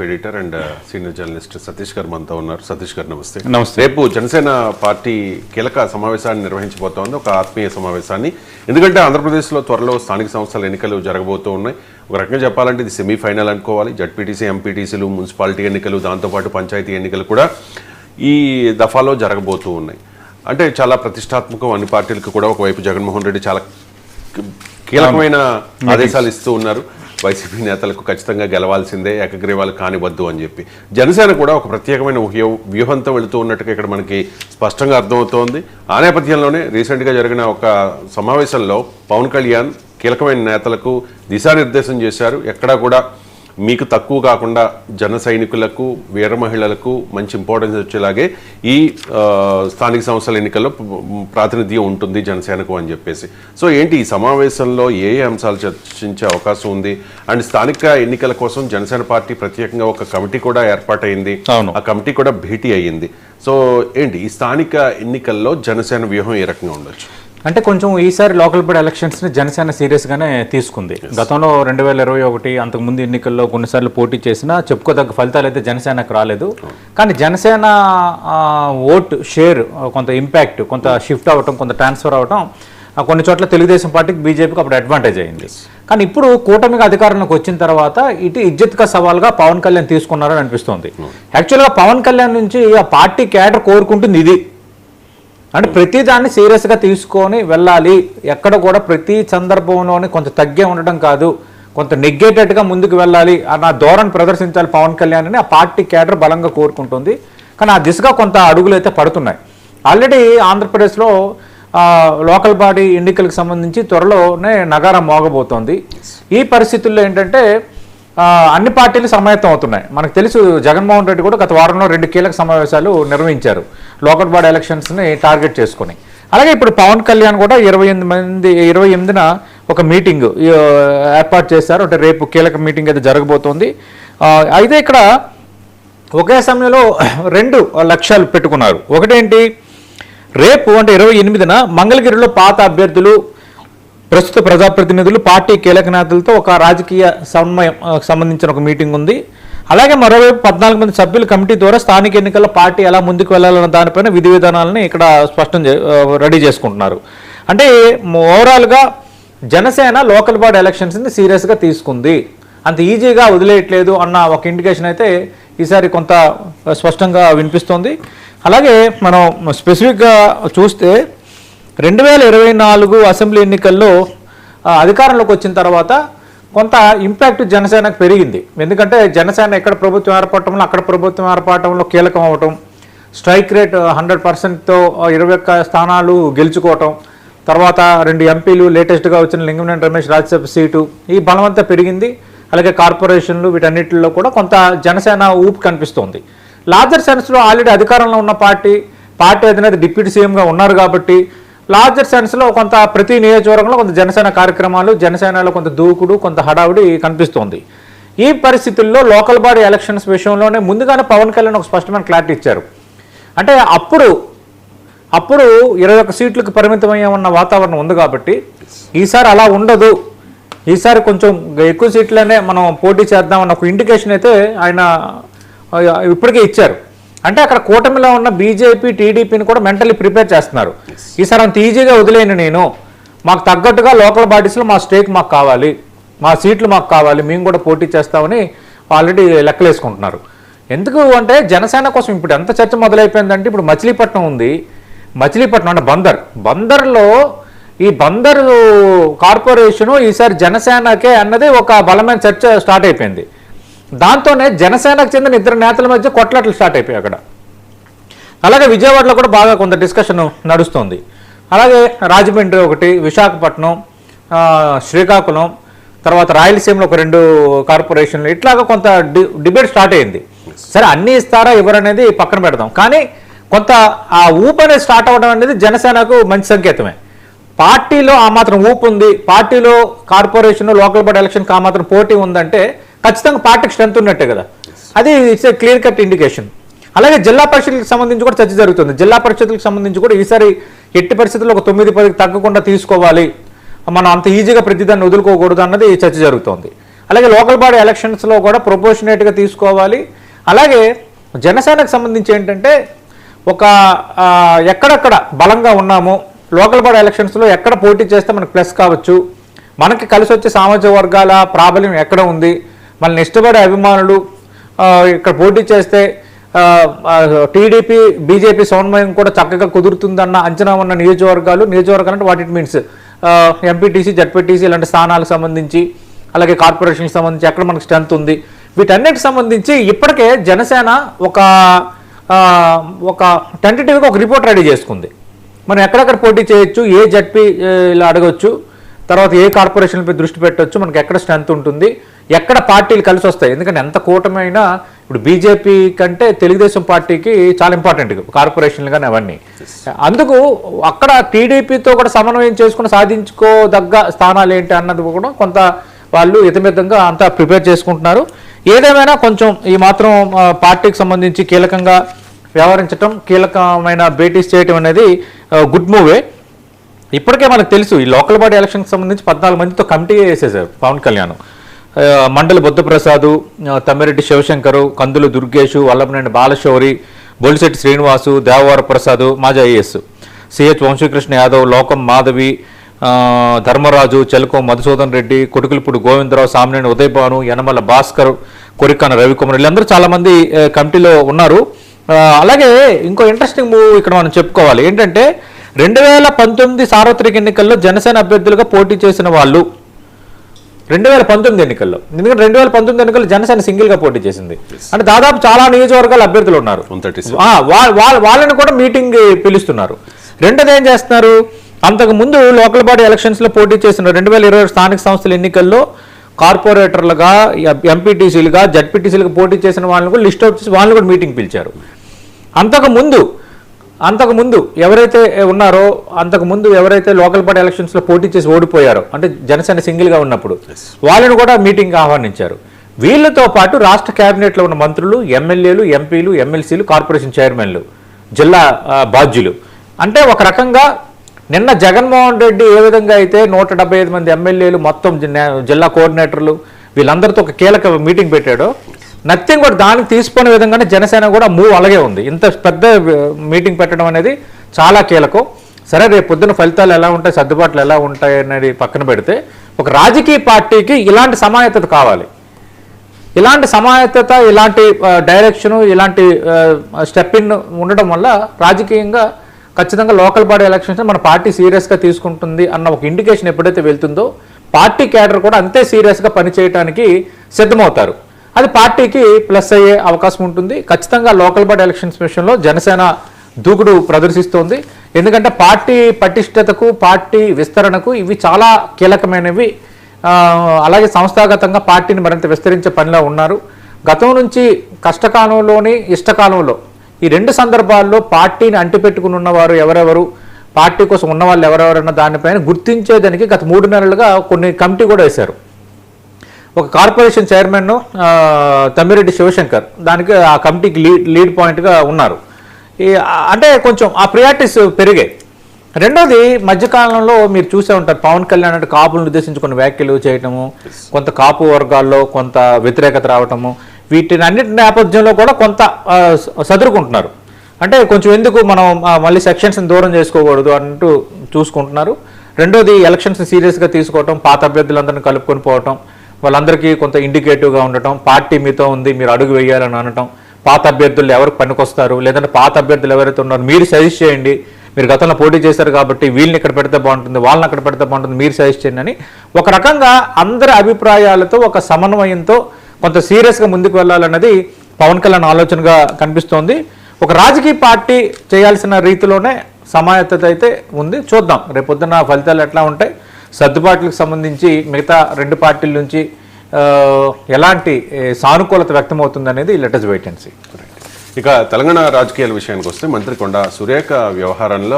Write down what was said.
Editor and senior journalist Satish గారు మనతో ఉన్నారు. సతీష్ గారు నమస్తే. నమస్తే. రేపు జనసేన పార్టీ కీలక సమావేశాన్ని నిర్వహించబోతోంది, ఒక ఆత్మీయ సమావేశాన్ని. ఎందుకంటే ఆంధ్రప్రదేశ్లో త్వరలో స్థానిక సంస్థల ఎన్నికలు జరగబోతూ ఉన్నాయి. ఒక రకంగా చెప్పాలంటే ఇది సెమీఫైనల్ అనుకోవాలి. జడ్పీటీసీ, ఎంపీటీసీలు, మున్సిపాలిటీ ఎన్నికలు, దాంతోపాటు పంచాయతీ ఎన్నికలు కూడా ఈ దఫాలో జరగబోతూ ఉన్నాయి. అంటే చాలా ప్రతిష్టాత్మకం అన్ని పార్టీలకు కూడా. ఒకవైపు జగన్మోహన్ రెడ్డి చాలా కీలకమైన ఆదేశాలు ఇస్తూ ఉన్నారు, వైసీపీ నేతలకు ఖచ్చితంగా గెలవాల్సిందే, ఏకగ్రీవాలు కానివద్దు అని చెప్పి. జనసేన కూడా ఒక ప్రత్యేకమైన వ్యూహంతో వెళుతూ ఉన్నట్టుగా ఇక్కడ మనకి స్పష్టంగా అర్థమవుతోంది. ఆ నేపథ్యంలోనే రీసెంట్గా జరిగిన ఒక సమావేశంలో పవన్ కళ్యాణ్ కీలకమైన నేతలకు దిశానిర్దేశం చేశారు. ఎక్కడా కూడా మీకు తక్కువ కాకుండా జన సైనికులకు, వీర మహిళలకు మంచి ఇంపార్టెన్స్ వచ్చేలాగే ఈ స్థానిక సంస్థల ఎన్నికల్లో ప్రాతినిధ్యం ఉంటుంది జనసేనకు అని చెప్పేసి. సో ఏంటి ఈ సమావేశంలో ఏ అంశాలు చర్చించే అవకాశం ఉంది? అండ్ స్థానిక ఎన్నికల కోసం జనసేన పార్టీ ప్రత్యేకంగా ఒక కమిటీ కూడా ఏర్పాటైంది, ఆ కమిటీ కూడా భేటీ అయ్యింది. సో ఏంటి ఈ స్థానిక ఎన్నికల్లో జనసేన వ్యూహం ఏ రకంగా ఉండొచ్చు? అంటే కొంచెం ఈసారి లోకల్ బాడీ ఎలక్షన్స్ని జనసేన సీరియస్గానే తీసుకుంది. గతంలో 2021 అంతకుముందు ఎన్నికల్లో కొన్నిసార్లు పోటీ చేసినా చెప్పుకోదగ్గ ఫలితాలు అయితే జనసేనకు రాలేదు. కానీ జనసేన ఓట్ షేర్ కొంత ఇంపాక్ట్, కొంత షిఫ్ట్ అవ్వటం, కొంత ట్రాన్స్ఫర్ అవ్వటం కొన్ని చోట్ల తెలుగుదేశం పార్టీకి, బీజేపీకి అప్పుడు అడ్వాంటేజ్ అయింది. కానీ ఇప్పుడు కూటమికి అధికారంలోకి వచ్చిన తర్వాత ఇటు ఇజ్జత్గా సవాల్గా పవన్ కళ్యాణ్ తీసుకున్నారని అనిపిస్తోంది. యాక్చువల్గా పవన్ కళ్యాణ్ నుంచి ఆ పార్టీ క్యాడర్ కోరుకుంటుంది ఇది, అంటే ప్రతి దాన్ని సీరియస్గా తీసుకొని వెళ్ళాలి, ఎక్కడ కూడా ప్రతి సందర్భంలోనే కొంత తగ్గే ఉండడం కాదు, కొంత నెగ్గేటట్టుగా ముందుకు వెళ్ళాలి అన్న ధోరణి ప్రదర్శించాలి పవన్ కళ్యాణ్ అని ఆ పార్టీ క్యాడర్ బలంగా కోరుకుంటుంది. కానీ ఆ దిశగా కొంత అడుగులు అయితే పడుతున్నాయి. ఆల్రెడీ ఆంధ్రప్రదేశ్లో లోకల్ బాడీ ఎన్నికలకు సంబంధించి త్వరలోనే నగారం మోగబోతోంది. ఈ పరిస్థితుల్లో ఏంటంటే అన్ని పార్టీలు సమాయత్తం అవుతున్నాయి. మనకు తెలుసు జగన్మోహన్ రెడ్డి కూడా గత వారంలో 2 కీలక సమావేశాలు నిర్వహించారు లోకల్ బాడీ ఎలక్షన్స్ని టార్గెట్ చేసుకొని. అలాగే ఇప్పుడు పవన్ కళ్యాణ్ కూడా 28న ఒక మీటింగ్ ఏర్పాటు చేశారు. అంటే రేపు కీలక మీటింగ్ అయితే జరగబోతోంది. అయితే ఇక్కడ ఒకే సమయంలో 2 లక్ష్యాలు పెట్టుకున్నారు. ఒకటేంటి, రేపు అంటే 28న మంగళగిరిలో పాత అభ్యర్థులు, ప్రస్తుత ప్రజాప్రతినిధులు, పార్టీ కీలక నేతలతో ఒక రాజకీయ సమన్వయం సంబంధించిన ఒక మీటింగ్ ఉంది. అలాగే మరోవైపు 14 మంది సభ్యుల కమిటీ ద్వారా స్థానిక ఎన్నికల్లో పార్టీ ఎలా ముందుకు వెళ్ళాలన్న దానిపైన విధి విధానాలని ఇక్కడ స్పష్టం రెడీ చేసుకుంటున్నారు. అంటే ఓవరాల్గా జనసేన లోకల్ బాడీ ఎలక్షన్స్ని సీరియస్గా తీసుకుంది, అంత ఈజీగా వదిలేయట్లేదు అన్న ఒక ఇండికేషన్ అయితే ఈసారి కొంత స్పష్టంగా వినిపిస్తోంది. అలాగే మనం స్పెసిఫిక్గా చూస్తే 2024 అసెంబ్లీ ఎన్నికల్లో అధికారంలోకి వచ్చిన తర్వాత కొంత ఇంపాక్ట్ జనసేనకు పెరిగింది. ఎందుకంటే జనసేన ఎక్కడ ప్రభుత్వం ఏర్పడటంలో అక్కడ ప్రభుత్వం ఏర్పడటంలో కీలకం అవటం, స్ట్రైక్ రేట్ 100%తో 21 స్థానాలు గెలుచుకోవటం, తర్వాత 2 ఎంపీలు, లేటెస్ట్గా వచ్చిన లింగంనేని రమేష్ రాజ్యసభ సీటు, ఈ బలమంతా పెరిగింది. అలాగే కార్పొరేషన్లు, వీటన్నిటిలో కూడా కొంత జనసేన ఊపు కనిపిస్తోంది. లార్జర్ సెన్స్లో ఆల్రెడీ అధికారంలో ఉన్న పార్టీ అధినేత డిప్యూటీ సీఎంగా ఉన్నారు కాబట్టి లార్జర్ సెన్స్లో కొంత ప్రతి నియోజకవర్గంలో కొంత జనసేన కార్యక్రమాలు, జనసేనలో కొంత దూకుడు, కొంత హడావుడి కనిపిస్తోంది. ఈ పరిస్థితుల్లో లోకల్ బాడీ ఎలక్షన్స్ విషయంలోనే ముందుగానే పవన్ కళ్యాణ్ ఒక స్పష్టమైన క్లారిటీ ఇచ్చారు. అంటే అప్పుడు 21 సీట్లకు పరిమితమయ్యే ఉన్న వాతావరణం ఉంది కాబట్టి ఈసారి అలా ఉండదు, ఈసారి కొంచెం ఎక్కువ సీట్లనే మనం పోటీ చేద్దామన్న ఒక ఇండికేషన్ అయితే ఆయన ఇప్పటికే ఇచ్చారు. అంటే అక్కడ కూటమిలో ఉన్న బీజేపీ, టీడీపీని కూడా మెంటలీ ప్రిపేర్ చేస్తున్నారు. ఈసారి అంత ఈజీగా వదిలేను నేను, మాకు తగ్గట్టుగా లోకల్ బాడీస్లో మా స్టేక్ మాకు కావాలి, మా సీట్లు మాకు కావాలి, మేము కూడా పోటీ చేస్తామని ఆల్రెడీ లెక్కలేసుకుంటున్నారు. ఎందుకు అంటే జనసేన కోసం ఇప్పుడు ఎంత చర్చ మొదలైపోయిందంటే, ఇప్పుడు మచిలీపట్నం ఉంది, మచిలీపట్నం అంటే బందర్లో ఈ బందరు కార్పొరేషను ఈసారి జనసేనకే అన్నది ఒక బలమైన చర్చ స్టార్ట్ అయిపోయింది. దాంతోనే జనసేనకు చెందిన 2 నేతల మధ్య కొట్లాటలు స్టార్ట్ అయిపోయాయి అక్కడ. అలాగే విజయవాడలో కూడా బాగా కొంత డిస్కషన్ నడుస్తుంది. అలాగే రాజమండ్రి ఒకటి, విశాఖపట్నం, శ్రీకాకుళం, తర్వాత రాయలసీమలో ఒక 2 కార్పొరేషన్లు, ఇట్లాగా కొంత డిబేట్ స్టార్ట్ అయింది. సరే అన్నీ ఇస్తారా ఇవ్వరనేది పక్కన పెడదాం, కానీ కొంత ఆ ఊపు అనేది స్టార్ట్ అవ్వడం అనేది జనసేనకు మంచి సంకేతమే. పార్టీలో ఆ మాత్రం ఊపు ఉంది, పార్టీలో కార్పొరేషన్, లోకల్ బాడీ ఎలక్షన్కి ఆ మాత్రం పోటీ ఉందంటే ఖచ్చితంగా పార్టీకి స్ట్రెంత్ ఉన్నట్టే కదా, అది it's a clear cut indication. అలాగే జిల్లా పరిషత్లకు సంబంధించి కూడా చర్చ జరుగుతుంది. జిల్లా పరిషత్లకు సంబంధించి కూడా ఈసారి ఎట్టి పరిస్థితుల్లో ఒక 9-10 తగ్గకుండా తీసుకోవాలి, మనం అంత ఈజీగా ప్రతిదాన్ని వదులుకోకూడదు అన్నది చర్చ జరుగుతోంది. అలాగే లోకల్ బాడీ ఎలక్షన్స్లో కూడా ప్రొపోర్షనేట్గా తీసుకోవాలి. అలాగే జనసేనకు సంబంధించి ఏంటంటే ఒక ఎక్కడెక్కడ బలంగా ఉన్నామో లోకల్ బాడీ ఎలక్షన్స్లో ఎక్కడ పోటీ చేస్తే మనకు ప్లస్ కావచ్చు, మనకి కలిసి వచ్చే సామాజిక వర్గాల ప్రాబల్యం ఎక్కడ ఉంది, మనల్ని ఇష్టపడే అభిమానులు ఇక్కడ పోటీ చేస్తే టీడీపీ బీజేపీ సమన్వయం కూడా చక్కగా కుదురుతుందన్న అంచనా ఉన్న నియోజకవర్గాలు అంటే what it means MPTC ZPTC ఇలాంటి స్థానాలకు సంబంధించి, అలాగే కార్పొరేషన్కి సంబంధించి ఎక్కడ మనకు స్ట్రెంత్ ఉంది, వీటన్నిటికి సంబంధించి ఇప్పటికే జనసేన ఒక టెంటేటివ్గా ఒక రిపోర్ట్ రెడీ చేసుకుంది. మనం ఎక్కడెక్కడ పోటీ చేయొచ్చు, ఏ జడ్పీ ఇలా అడగొచ్చు, తర్వాత ఏ కార్పొరేషన్లపై దృష్టి పెట్టవచ్చు, మనకి ఎక్కడ స్ట్రెంత్ ఉంటుంది, ఎక్కడ పార్టీలు కలిసి వస్తాయి. ఎందుకంటే ఎంత కూటమైనా ఇప్పుడు బీజేపీ కంటే తెలుగుదేశం పార్టీకి చాలా ఇంపార్టెంట్ కార్పొరేషన్లు కానీ అవన్నీ. అందుకు అక్కడ టీడీపీతో కూడా సమన్వయం చేసుకుని సాధించుకోదగ్గ స్థానాలు ఏంటి అన్నది కూడా కొంత వాళ్ళు ఇతమితంగా అంతా ప్రిపేర్ చేసుకుంటున్నారు. ఏదేమైనా కొంచెం ఈ మాత్రం పార్టీకి సంబంధించి కీలకంగా వ్యవహరించడం, కీలకమైన భేటీస్ చేయటం అనేది గుడ్ మూవే. ఇప్పటికే మనకు తెలుసు ఈ లోకల్ బాడీ ఎలక్షన్కి సంబంధించి 14 మందితో కమిటీ వేసేసారు పవన్ కళ్యాణ్. మండలి బుద్ధప్రసాద్, తమ్మిరెడ్డి శివశంకరు, కందులు దుర్గేషు, వల్లభనేని బాలశౌరి, బొలిశెట్టి శ్రీనివాసు, దేవవర ప్రసాద్, మాజీ ఐఏఎస్, సిహెచ్ వంశీకృష్ణ యాదవ్, లోకం మాధవి, ధర్మరాజు, చెలకం మధుసూదన్ రెడ్డి, కొడుకులపూడి గోవిందరావు, సామినేని ఉదయభాను, యనమల భాస్కర్, కొరికాన రవికుమార్, వీళ్ళందరూ చాలామంది కమిటీలో ఉన్నారు. అలాగే ఇంకో ఇంట్రెస్టింగ్ మూవ్ ఇక్కడ మనం చెప్పుకోవాలి ఏంటంటే 2019 సార్వత్రిక ఎన్నికల్లో జనసేన అభ్యర్థులుగా పోటీ చేసిన వాళ్ళు 2019 ఎన్నికల్లో, ఎందుకంటే 2019 ఎన్నికల్లో జనసేన సింగిల్గా పోటీ చేసింది. అంటే దాదాపు చాలా నియోజకవర్గాల అభ్యర్థులు ఉన్నారు, వాళ్ళని కూడా మీటింగ్ పిలుస్తున్నారు. రెండోది ఏం చేస్తున్నారు, అంతకు ముందు లోకల్ బాడీ ఎలక్షన్స్లో పోటీ చేసిన 2020 స్థానిక సంస్థల ఎన్నికల్లో కార్పొరేటర్లుగా, ఎంపీటీసీలుగా, జడ్పీటీసీలుగా పోటీ చేసిన వాళ్ళని కూడా లిస్ట్ అవుట్ చేసి వాళ్ళని కూడా మీటింగ్ పిలిచారు. అంతకుముందు ఎవరైతే ఉన్నారో, అంతకుముందు ఎవరైతే లోకల్ బాడీ ఎలక్షన్స్లో పోటీ చేసి ఓడిపోయారో, అంటే జనసేన సింగిల్గా ఉన్నప్పుడు వాళ్ళని కూడా మీటింగ్ ఆహ్వానించారు. వీళ్ళతో పాటు రాష్ట్ర క్యాబినెట్లో ఉన్న మంత్రులు, ఎమ్మెల్యేలు, ఎంపీలు, ఎమ్మెల్సీలు, కార్పొరేషన్ చైర్మన్లు, జిల్లా బాధ్యులు, అంటే ఒక రకంగా నిన్న జగన్మోహన్ రెడ్డి ఏ విధంగా అయితే 175 మంది ఎమ్మెల్యేలు, మొత్తం జిల్లా కోఆర్డినేటర్లు వీళ్ళందరితో ఒక కీలక మీటింగ్ పెట్టాడో, నథింగ్ కూడా దానికి తీసుకునే విధంగానే జనసేన కూడా మూవ్ అలాగే ఉంది. ఇంత పెద్ద మీటింగ్ పెట్టడం అనేది చాలా కీలకం. సరే, రేపు పొద్దున ఫలితాలు ఎలా ఉంటాయి, సర్దుబాట్లు ఎలా ఉంటాయి అనేది పక్కన పెడితే, ఒక రాజకీయ పార్టీకి ఇలాంటి సమాయత్తత కావాలి. ఇలాంటి సమాయత్తత, ఇలాంటి డైరెక్షను, ఇలాంటి స్టెప్ ఇన్ ఉండడం వల్ల రాజకీయంగా ఖచ్చితంగా లోకల్ బాడీ ఎలక్షన్స్ మన పార్టీ సీరియస్గా తీసుకుంటుంది అన్న ఒక ఇండికేషన్ ఎప్పుడైతే వెళ్తుందో, పార్టీ క్యాడర్ కూడా అంతే సీరియస్గా పనిచేయడానికి సిద్ధమవుతారు. అది పార్టీకి ప్లస్ అయ్యే అవకాశం ఉంటుంది. ఖచ్చితంగా లోకల్ బాడీ ఎలక్షన్స్ విషయంలో జనసేన దూకుడు ప్రదర్శిస్తోంది. ఎందుకంటే పార్టీ పటిష్టతకు, పార్టీ విస్తరణకు ఇవి చాలా కీలకమైనవి. అలాగే సంస్థాగతంగా పార్టీని మరింత విస్తరించే పనిలో ఉన్నారు. గతం నుంచి కష్టకాలంలోని ఇష్టకాలంలో ఈ 2 సందర్భాల్లో పార్టీని అంటిపెట్టుకుని ఉన్నవారు ఎవరెవరు, పార్టీ కోసం ఉన్నవాళ్ళు ఎవరెవరన్న దానిపైన గుర్తించేదానికి గత 3 నెలలుగా కొన్ని కమిటీ కూడా వేశారు. ఒక కార్పొరేషన్ చైర్మన్ తమ్మిరెడ్డి శివశంకర్ దానికి ఆ కమిటీకి లీడ్ పాయింట్గా ఉన్నారు. అంటే కొంచెం ఆ ప్రియారిటీస్ పెరిగాయి. రెండోది, మధ్యకాలంలో మీరు చూసే ఉంటారు పవన్ కళ్యాణ్ అంటే కాపులను ఉద్దేశించి కొన్ని వ్యాఖ్యలు చేయటము, కొంత కాపు వర్గాల్లో కొంత వ్యతిరేకత రావటము, వీటిని అన్నిటి నేపథ్యంలో కూడా కొంత సదురుకుంటున్నారు. అంటే కొంచెం ఎందుకు మనం మళ్ళీ సెక్షన్స్ని దూరం చేసుకోకూడదు అంటూ చూసుకుంటున్నారు. రెండోది, ఎలక్షన్స్ సీరియస్గా తీసుకోవటం, పాత అభ్యర్థులందరినీ కలుపుకొని పోవటం, వాళ్ళందరికీ కొంత ఇండికేటివ్గా ఉండటం, పార్టీ మీతో ఉంది మీరు అడుగు వేయాలని అనటం, పాత అభ్యర్థులు ఎవరికి పనికొస్తారు, లేదంటే పాత అభ్యర్థులు ఎవరైతే ఉన్నారో మీరు సజెస్ట్ చేయండి, మీరు గతంలో పోటీ చేశారు కాబట్టి వీళ్ళని ఇక్కడ పెడితే బాగుంటుంది, వాళ్ళని అక్కడ పెడితే బాగుంటుంది, మీరు సజెస్ట్ చేయండి అని ఒక రకంగా అందరి అభిప్రాయాలతో ఒక సమన్వయంతో కొంత సీరియస్గా ముందుకు వెళ్ళాలన్నది పవన్ కళ్యాణ్ ఆలోచనగా కనిపిస్తోంది. ఒక రాజకీయ పార్టీ చేయాల్సిన రీతిలోనే సమాయత్తత అయితే ఉంది. చూద్దాం రేపొద్దున ఫలితాలు ఎట్లా ఉంటాయి, సర్దుబాట్లకు సంబంధించి మిగతా 2 పార్టీల నుంచి ఎలాంటి సానుకూలత వ్యక్తమవుతుంది అనేది let us wait and see. ఇక తెలంగాణ రాజకీయాల విషయానికి వస్తే మంత్రి కొండా సురేఖ వ్యవహారంలో